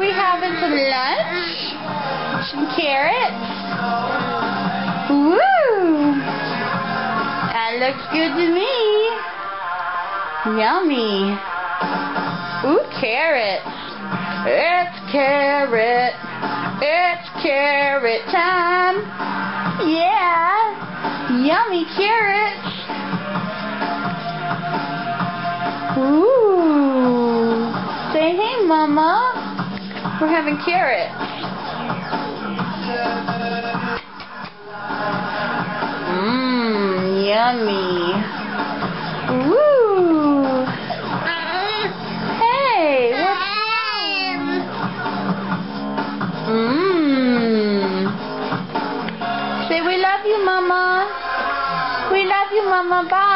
we having some lunch? Some carrots? Woo! That looks good to me. Yummy. Ooh, carrots. It's carrot. It's carrot time. Yeah. Yummy carrots. Ooh. Say hey, Mama. We're having carrots. Mmm, yummy. Woo. Hey, what's Say we love you, Mama. We love you, Mama. Bye.